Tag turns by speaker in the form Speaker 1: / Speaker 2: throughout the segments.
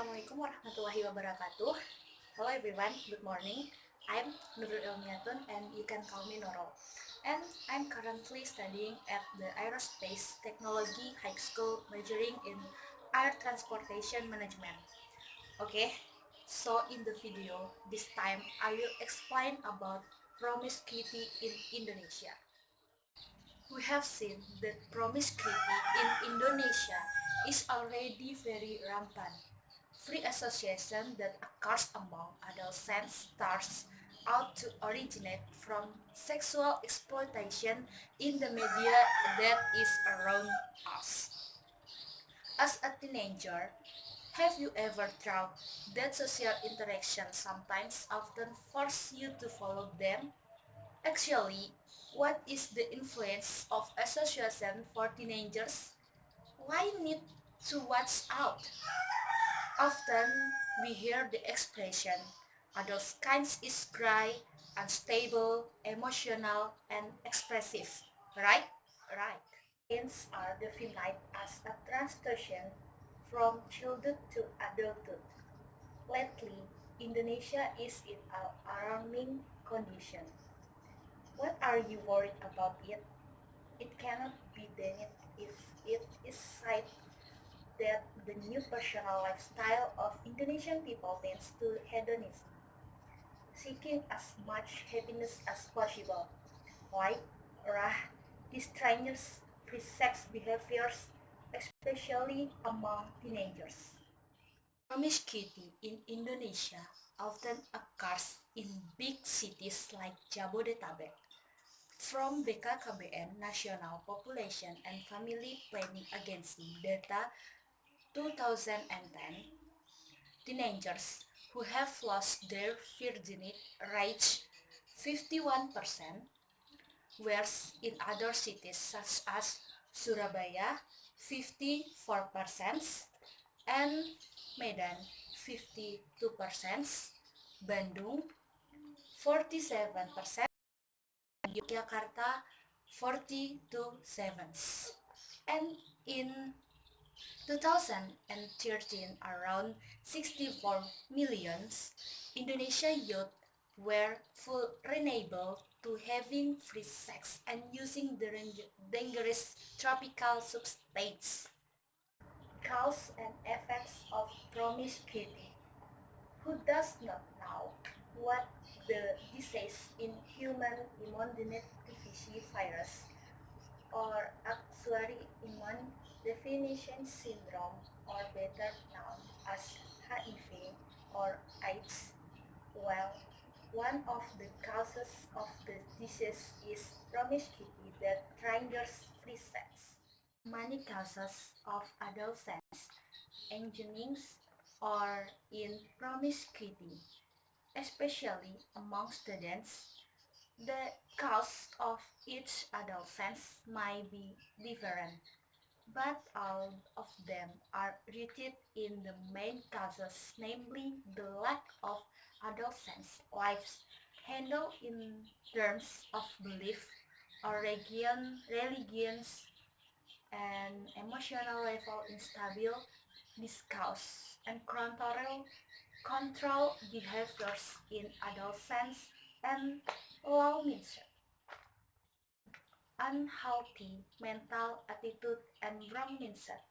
Speaker 1: Assalamualaikum warahmatullahi wabarakatuh. Hello everyone, good morning. I'm Nurul Ilmiatun and you can call me Nurul. And I'm currently studying at the Aerospace Technology High School majoring in Air Transportation Management. Okay, so in the video, this time I will explain about promiscuity in Indonesia. We have seen that promiscuity in Indonesia is already very rampant. Free association that occurs among adolescents starts out to originate from sexual exploitation in the media that is around us. As a teenager, have you ever thought that social interactions sometimes often force you to follow them? Actually, what is the influence of association for teenagers? Why need to watch out? Often we hear the expression, adult kinds is dry, unstable, emotional, and expressive, right? Right. Teens are defined as a transition from childhood to adulthood. Lately, Indonesia is in an alarming condition. What are you worried about it? It cannot be denied if it is said that the new personal lifestyle of Indonesian people tends to hedonism, seeking as much happiness as possible, like distressing free sex behaviors, especially among teenagers. Promiscuity in Indonesia often occurs in big cities like Jabodetabek. From BKKBN National Population and Family Planning Agency data 2010, teenagers who have lost their virginity reach 51%, whereas in other cities such as Surabaya 54% and Medan 52%, Bandung 47%, Yogyakarta 42%. And in 2013, around 64 million Indonesian youth were vulnerable to having free sex and using the dangerous tropical substances. Cause and effects of promiscuity. Who does not know what the disease in human immunodeficiency virus or auxiliary immune deficiency syndrome, or better known as HIV or AIDS? Well, one of the causes of the disease is promiscuity that triggers free sex. Many cases of adolescents engaging or in promiscuity, especially among students. The cause of each adolescent might be different, but all of them are rooted in the main causes, namely the lack of adolescents' lives handled in terms of belief or religions and emotional level instable, discuss and control behaviors in adolescents and low mindset, unhealthy mental attitude and wrong mindset.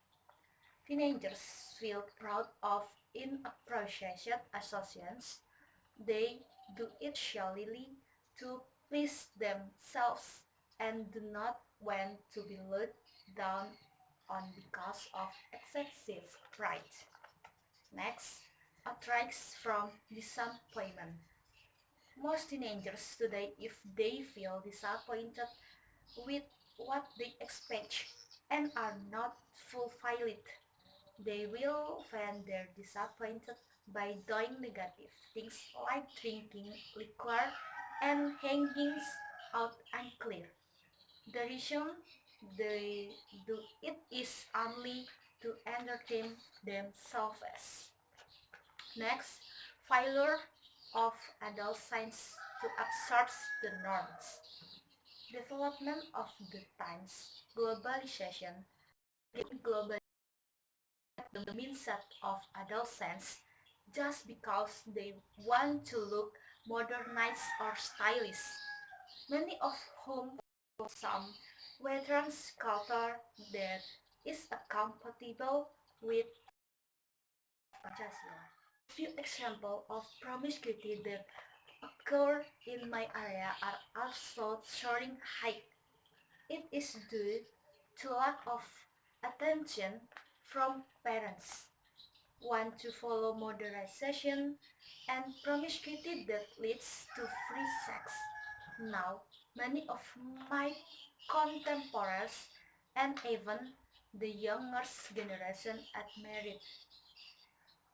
Speaker 1: Teenagers feel proud of inappropriate associations. They do it solely to please themselves and do not want to be looked down on because of excessive pride. Next, attracts from disappointment. Most teenagers today, if they feel disappointed with what they expect and are not fulfilled, they will vent their disappointment by doing negative things like drinking liquor and hanging out unclear. The reason they do it is only to entertain themselves. Next, failure of adult science to absorb the norms. Development of the times, globalization, global the mindset of adolescents just because they want to look modernized or stylish, many of whom some veterans culture that is compatible with Pancasila. A few examples of promiscuity that occur in my area are also soaring high. It is due to lack of attention from parents, want to follow modernization, and promiscuity that leads to free sex. Now, many of my contemporaries and even the younger generation are married,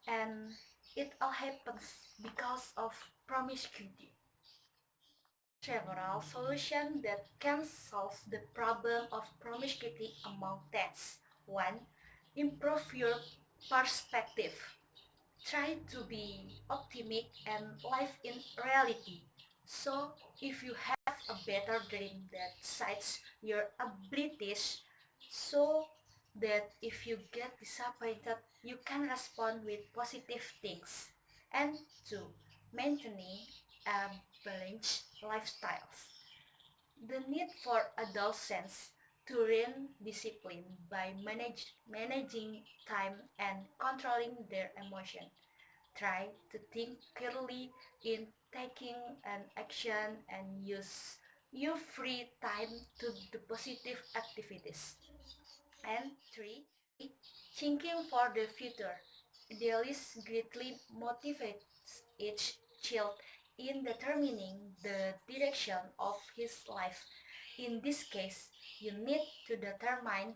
Speaker 1: and it all happens because of promiscuity. Several solutions that can solve the problem of promiscuity among teens. 1. Improve your perspective. Try to be optimistic and live in reality. So, if you have a better dream that cites your abilities, so that if you get disappointed, you can respond with positive things. And 2. Maintaining a balanced lifestyle. The need for adolescents to learn discipline by managing time and controlling their emotion. Try to think clearly in taking an action and use your free time to do positive activities. And 3. Thinking for the future. Idealists greatly motivates each child in determining the direction of his life. In this case, you need to determine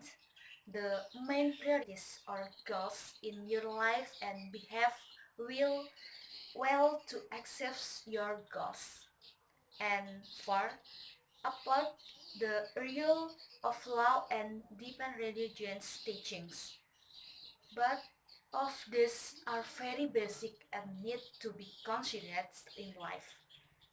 Speaker 1: the main priorities or goals in your life and behave will well to achieve your goals. And 4. Uphold the rule of law and deepen religion's teachings. But of these are very basic and need to be considered in life.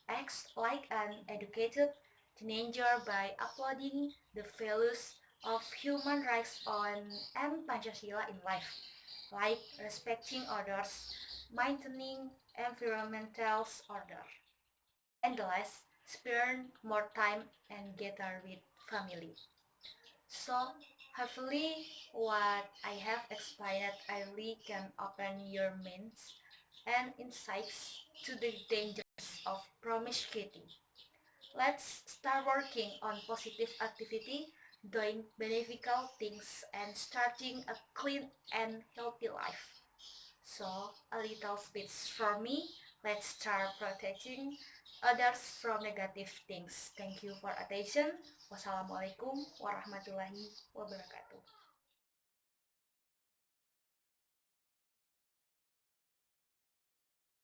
Speaker 1: Act like an educated teenager by uploading the values of human rights and Pancasila in life, like respecting others, maintaining environmental order, and the last, spend more time and gather with family. So, hopefully, what I have explained early can open your minds and insights to the dangers of promiscuity. Let's start working on positive activity, doing beneficial things, and starting a clean and healthy life. So, a little speech for me. Let's start protecting others from negative things. Thank you for attention. Wassalamualaikum warahmatullahi wabarakatuh.